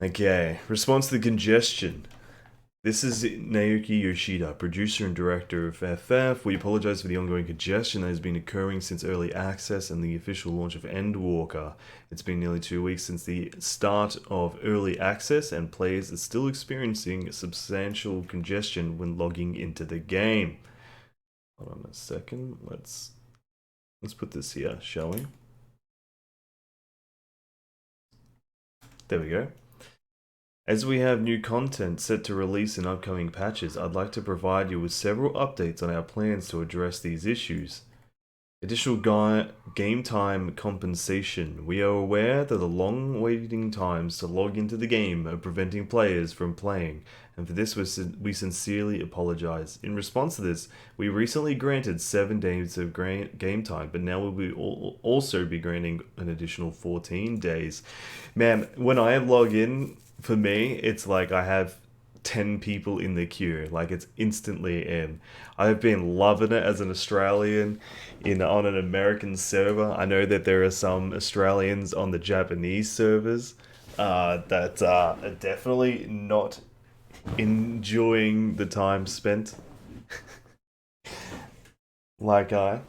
Okay, response to the congestion. This is Naoki Yoshida, producer and director of FF. We apologize for the ongoing congestion that has been occurring since early access and the official launch of Endwalker. It's been nearly 2 weeks since the start of early access, and players are still experiencing substantial congestion when logging into the game. Hold on a second. Let's put this here, shall we? There we go. As we have new content set to release in upcoming patches, I'd like to provide you with several updates on our plans to address these issues. Additional game time compensation. We are aware that the long waiting times to log into the game are preventing players from playing, and for this we sincerely apologize. In response to this, we recently granted 7 days of game time, but now we will also be granting an additional 14 days. Man, when I log in, for me, it's like I have 10 people in the queue. Like, it's instantly in. I've been loving it as an Australian on an American server. I know that there are some Australians on the Japanese servers that are definitely not enjoying the time spent like I.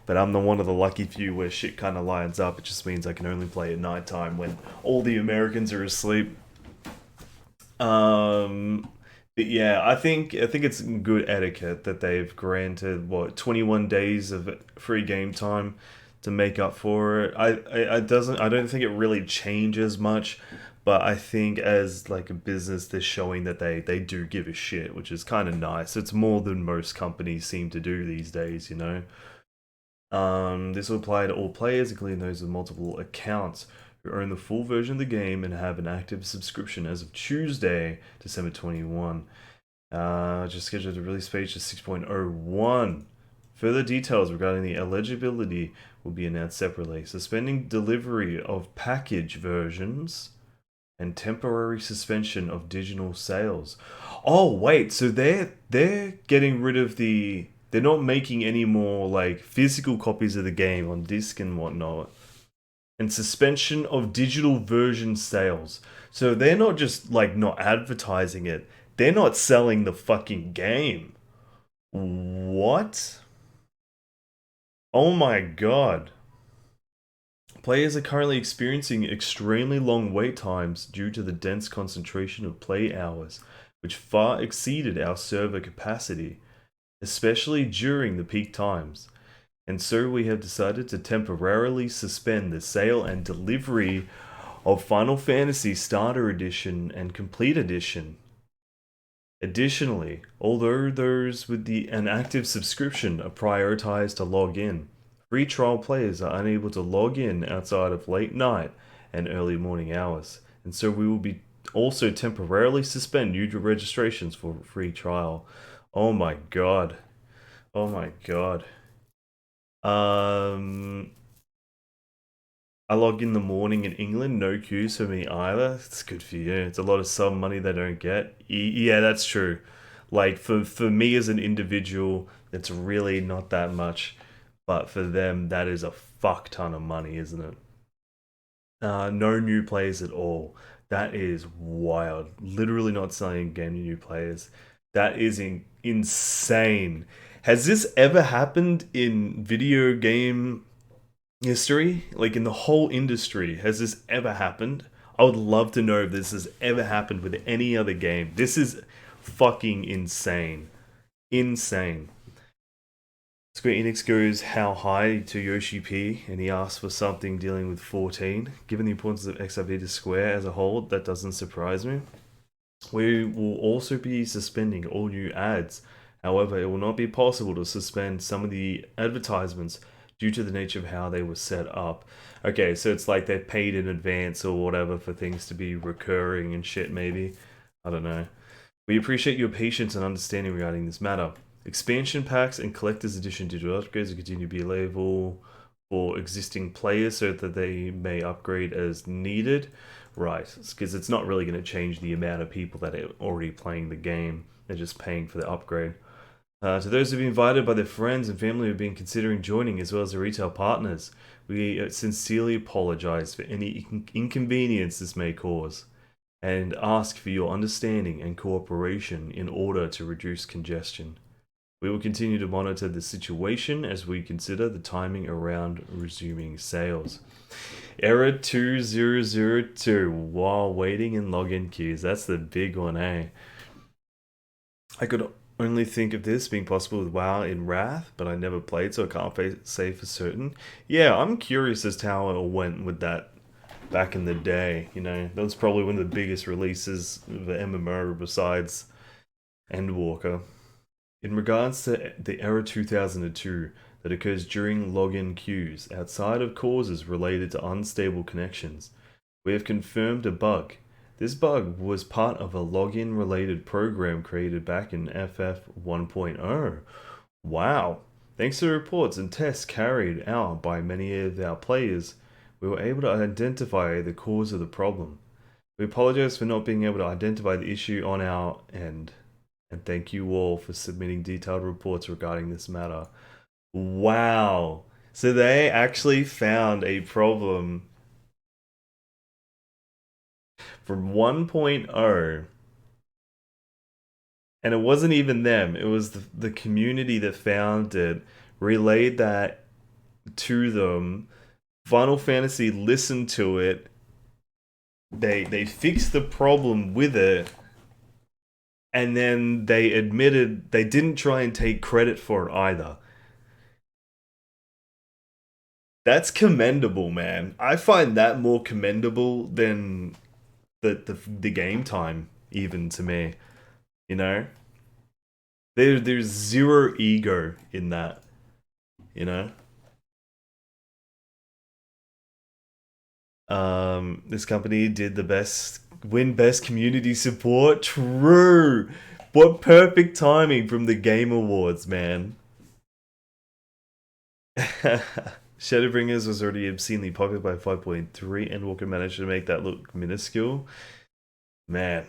But I'm the one of the lucky few where shit kind of lines up. It just means I can only play at nighttime when all the Americans are asleep. Um, but yeah, I think it's good etiquette that they've granted 21 days of free game time to make up for it. I don't think it really changes much, but I think as like a business, they're showing that they do give a shit, which is kind of nice. It's more than most companies seem to do these days, you know. This will apply to all players, including those with multiple accounts who own the full version of the game and have an active subscription as of Tuesday, December 21. Just scheduled the release page to 6.01. Further details regarding the eligibility will be announced separately. Suspending delivery of package versions and temporary suspension of digital sales. Oh wait, so they're getting rid of they're not making any more like physical copies of the game on disc and whatnot. And suspension of digital version sales. So they're not just like not advertising it. They're not selling the fucking game. What? Oh my god. Players are currently experiencing extremely long wait times due to the dense concentration of play hours, which far exceeded our server capacity, especially during the peak times. And so we have decided to temporarily suspend the sale and delivery of Final Fantasy Starter Edition and Complete Edition. Additionally, although those with an active subscription are prioritized to log in, free trial players are unable to log in outside of late night and early morning hours, and so we will be also temporarily suspend user registrations for free trial. Oh my god. Oh my god. Um, I log in the morning in England, no queues for me either. It's good for you. It's a lot of some money they don't get. Yeah, that's true. Like for me as an individual, it's really not that much, but for them, that is a fuck ton of money, isn't it? No new players at all. That is wild. Literally not selling game to new players. That is insane. Has this ever happened in video game history, like in the whole industry? Has this ever happened? I would love to know if this has ever happened with any other game. This is fucking insane. Insane. Square Enix goes how high to Yoshi P, and he asks for something dealing with 14. Given the importance of XIV to Square as a whole, that doesn't surprise me. We will also be suspending all new ads. However, it will not be possible to suspend some of the advertisements due to the nature of how they were set up. Okay, so it's like they've paid in advance or whatever for things to be recurring and shit, maybe. I don't know. We appreciate your patience and understanding regarding this matter. Expansion packs and collector's edition digital upgrades will continue to be available for existing players so that they may upgrade as needed. Right, because it's not really going to change the amount of people that are already playing the game. They're just paying for the upgrade. To those who've been invited by their friends and family who have been considering joining, as well as the retail partners, we sincerely apologize for any inconvenience this may cause. and ask for your understanding and cooperation in order to reduce congestion. We will continue to monitor the situation as we consider the timing around resuming sales. Error 2002 while waiting in login queues. That's the big one, eh? I could only think of this being possible with WoW in Wrath, but I never played, so I can't say for certain. Yeah, I'm curious as to how it went with that back in the day. You know, that was probably one of the biggest releases of the MMO besides Endwalker. In regards to the Error 2002 that occurs during login queues outside of causes related to unstable connections, we have confirmed a bug. This bug was part of a login related program created back in FF 1.0. Wow! Thanks to reports and tests carried out by many of our players, we were able to identify the cause of the problem. We apologize for not being able to identify the issue on our end, and thank you all for submitting detailed reports regarding this matter. Wow! So they actually found a problem from 1.0, and it wasn't even them, it was the community that found it, relayed that to them. Final Fantasy listened to it, they fixed the problem with it, and then they admitted they didn't try and take credit for it either. That's commendable, man. I find that more commendable than the game time, even to me. You know? There's zero ego in that, you know? This company did the best community support. True. What perfect timing from the Game Awards, man. Shadowbringers was already obscenely popular by 5.3, Endwalker managed to make that look minuscule. Man.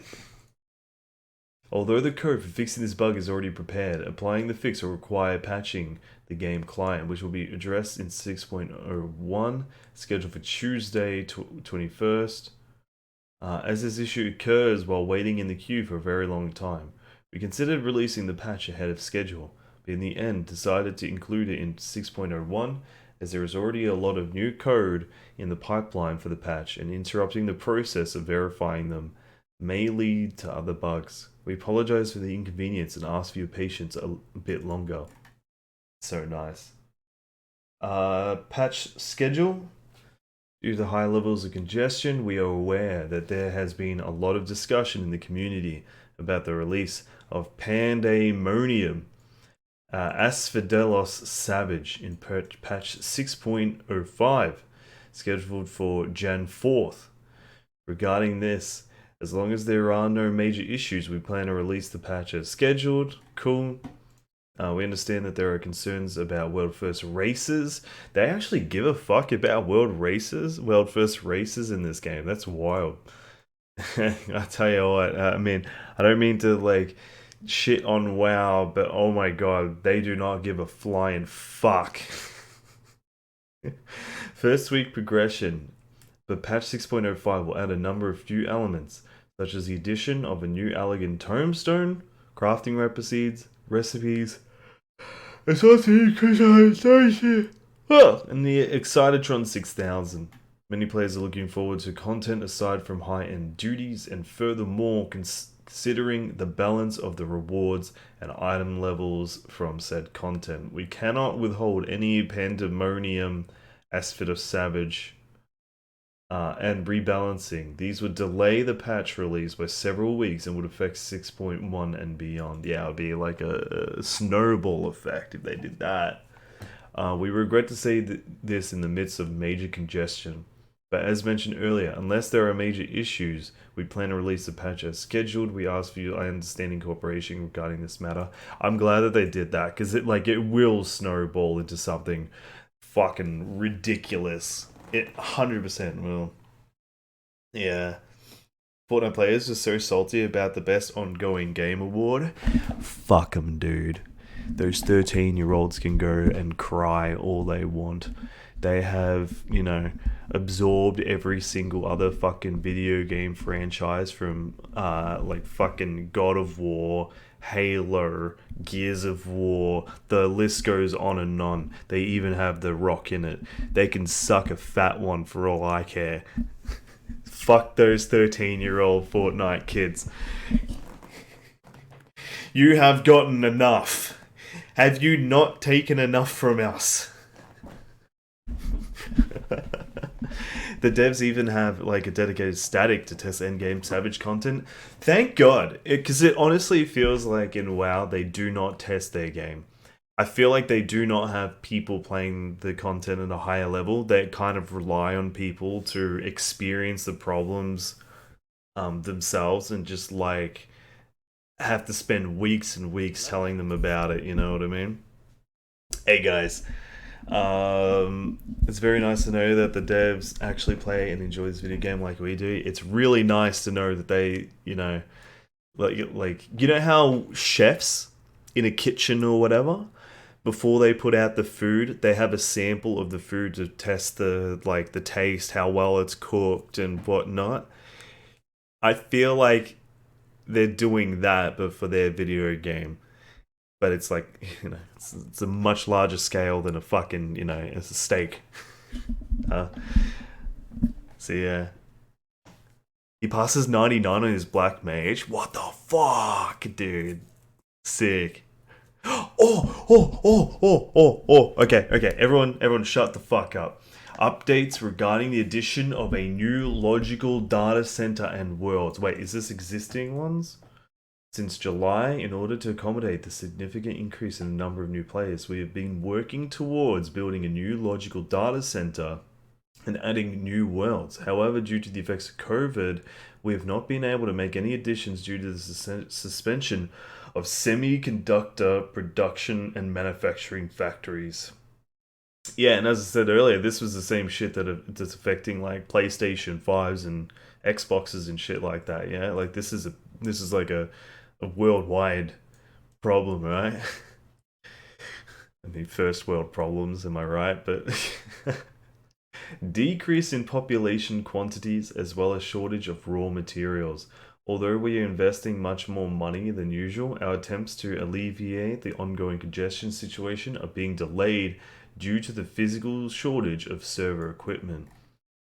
Although the code for fixing this bug is already prepared, applying the fix will require patching the game client, which will be addressed in 6.01, scheduled for Tuesday 21st. As this issue occurs while waiting in the queue for a very long time, we considered releasing the patch ahead of schedule, but in the end decided to include it in 6.01 as there is already a lot of new code in the pipeline for the patch, and interrupting the process of verifying them may lead to other bugs. We apologize for the inconvenience and ask for your patience a bit longer. So nice. Patch schedule. Due to high levels of congestion, we are aware that there has been a lot of discussion in the community about the release of Pandemonium Asphodelos Savage in patch 6.05, scheduled for Jan 4th. Regarding this, as long as there are no major issues, we plan to release the patch as scheduled. Cool. We understand that there are concerns about world first races. They actually give a fuck about world first races in this game. That's wild. I tell you what, I mean, I don't mean to like shit on WoW, but oh my god, they do not give a flying fuck. First week progression, but patch 6.05 will add a number of new elements, such as the addition of a new elegant tombstone, crafting recipes, and the Excitotron 6000. Many players are looking forward to content aside from high-end duties, and furthermore, considering the balance of the rewards and item levels from said content. We cannot withhold any Pandemonium Asphodelos Savage and rebalancing. These would delay the patch release by several weeks and would affect 6.1 and beyond. Yeah, it would be like a snowball effect if they did that. We regret to say this in the midst of major congestion, but as mentioned earlier, unless there are major issues, we plan to release the patch as scheduled. We ask for your understanding cooperation regarding this matter. I'm glad that they did that, because it will snowball into something fucking ridiculous. It 100% will. Yeah. Fortnite players are so salty about the best ongoing game award. Fuck them, dude. Those 13-year-olds can go and cry all they want. They have, you know, absorbed every single other fucking video game franchise from like fucking God of War, Halo, Gears of War. The list goes on and on. They even have The Rock in it. They can suck a fat one for all I care. Fuck those 13-year-old Fortnite kids. You have gotten enough. Have you not taken enough from us? The devs even have like a dedicated static to test endgame savage content. Thank God, because it honestly feels like in WoW they do not test their game. I feel like they do not have people playing the content at a higher level. They kind of rely on people to experience the problems themselves and just like have to spend weeks and weeks telling them about it. You know what I mean? Hey guys, it's very nice to know that the devs actually play and enjoy this video game like we do. It's really nice to know that they, you know, like you know how chefs in a kitchen or whatever, before they put out the food, they have a sample of the food to test the like the taste, how well it's cooked and whatnot. I feel like they're doing that, but for their video game. But it's like, you know, it's a much larger scale than a fucking, you know, it's a steak. Uh, so yeah, he passes 99 on his black mage. What the fuck, dude? Sick. Oh. Okay. Everyone, shut the fuck up. Updates regarding the addition of a new logical data center and worlds. Wait, is this existing ones? Since July, in order to accommodate the significant increase in the number of new players, we have been working towards building a new logical data center and adding new worlds. However, due to the effects of COVID, we have not been able to make any additions due to the suspension of semiconductor production and manufacturing factories. Yeah, and as I said earlier, this was the same shit that's affecting like PlayStation 5s and Xboxes and shit like that. Yeah, like this is like a worldwide problem, right? I mean, first world problems, am I right? But decrease in population quantities as well as shortage of raw materials. Although we are investing much more money than usual, our attempts to alleviate the ongoing congestion situation are being delayed due to the physical shortage of server equipment.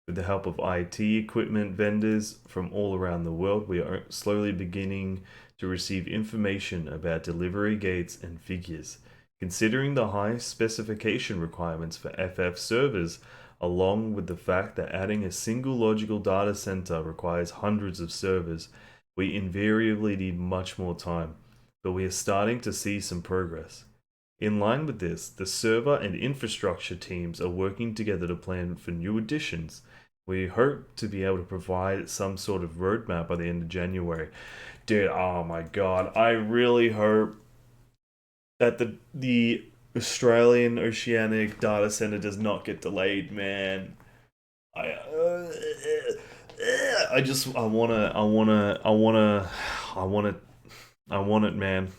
With the help of IT equipment vendors from all around the world, we are slowly beginning to receive information about delivery gates and figures. Considering the high specification requirements for FF servers, along with the fact that adding a single logical data center requires hundreds of servers, we invariably need much more time, but we are starting to see some progress. In line with this, the server and infrastructure teams are working together to plan for new additions. We hope to be able to provide some sort of roadmap by the end of January. Dude, oh my god, I really hope that the Australian Oceanic data center does not get delayed, man. I want it, man.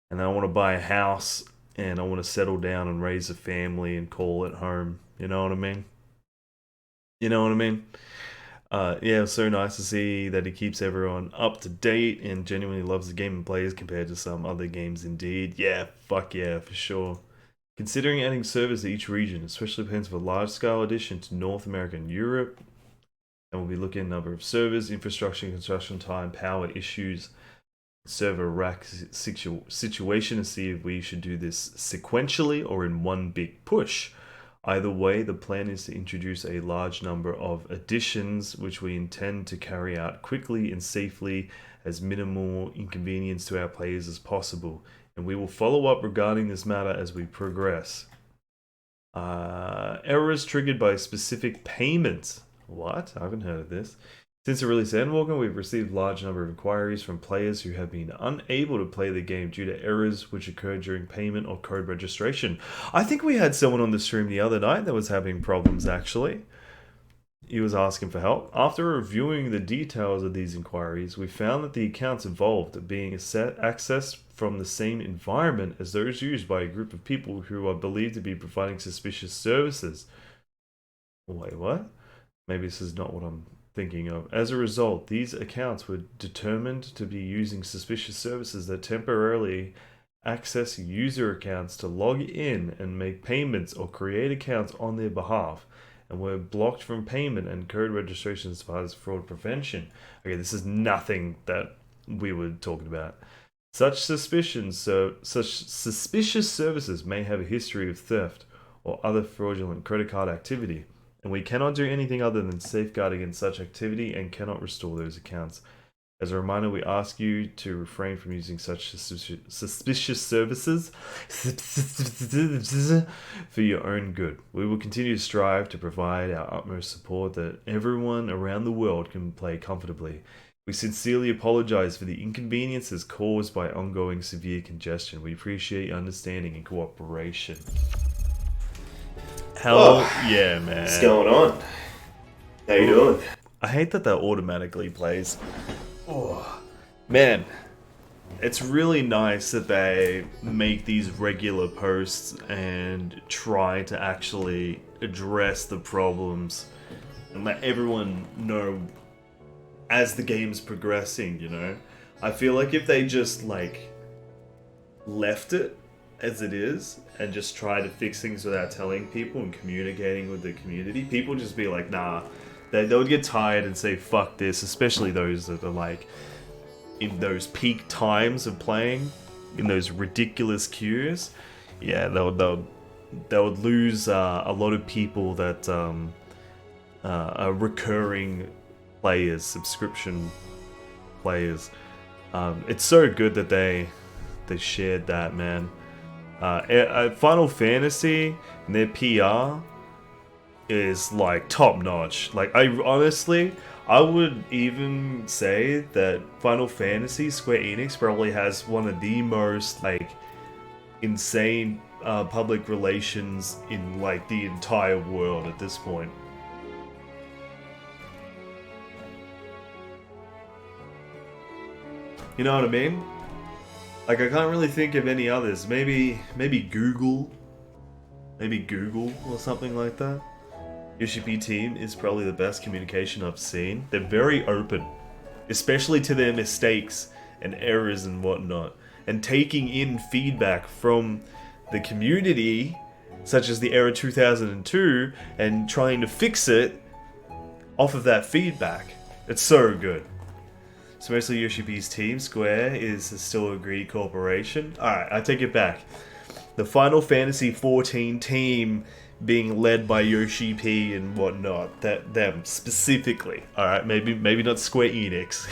And I want to buy a house and I want to settle down and raise a family and call it home. You know what I mean? You know what I mean? Yeah, it's so nice to see that he keeps everyone up to date and genuinely loves the game and plays compared to some other games indeed. Yeah, fuck yeah, for sure. Considering adding servers to each region, especially plans for large-scale addition to North America and Europe, and we'll be looking at a number of servers, infrastructure, construction time, power issues, server rack situation to see if we should do this sequentially or in one big push. Either way, the plan is to introduce a large number of additions, which we intend to carry out quickly and safely as minimal inconvenience to our players as possible. And we will follow up regarding this matter as we progress. Errors triggered by specific payments. What? I haven't heard of this. Since the release of Endwalker, we've received a large number of inquiries from players who have been unable to play the game due to errors which occurred during payment or code registration. I think we had someone on the stream the other night that was having problems, actually. he was asking for help. After reviewing the details of these inquiries, we found that the accounts involved are being accessed from the same environment as those used by a group of people who are believed to be providing suspicious services. Wait, what? Maybe this is not what I'm thinking of. As a result, these accounts were determined to be using suspicious services that temporarily access user accounts to log in and make payments or create accounts on their behalf, and were blocked from payment and code registration as part of fraud prevention. Okay, this is nothing that we were talking about. Such suspicious services may have a history of theft or other fraudulent credit card activity, and we cannot do anything other than safeguard against such activity and cannot restore those accounts. As a reminder, we ask you to refrain from using such suspicious services for your own good. We will continue to strive to provide our utmost support that everyone around the world can play comfortably. We sincerely apologize for the inconveniences caused by ongoing severe congestion. We appreciate your understanding and cooperation. Hell yeah, man. What's going on? How you doing? I hate that automatically plays. Oh, man, it's really nice that they make these regular posts and try to actually address the problems and let everyone know as the game's progressing, you know? I feel like if they just, like, left it as it is and just try to fix things without telling people and communicating with the community, people just be like, nah. They would get tired and say, fuck this, especially those that are like in those peak times of playing, in those ridiculous queues. Yeah, they would lose a lot of people that are recurring players, subscription players. It's so good that they shared that, man. Final Fantasy and their PR is like top notch. Like, I honestly, I would even say that Final Fantasy, Square Enix probably has one of the most like insane public relations in like the entire world at this point. You know what I mean? Like, I can't really think of any others. Maybe Google. Maybe Google or something like that. Yoshi P team is probably the best communication I've seen. They're very open, especially to their mistakes and errors and whatnot, and taking in feedback from the community, such as the error 2002, and trying to fix it off of that feedback. It's so good. So mostly Yoshi P's team, Square, is still a greedy corporation. Alright, I take it back. The Final Fantasy XIV team being led by Yoshi P and whatnot, them specifically. All right, maybe not Square Enix.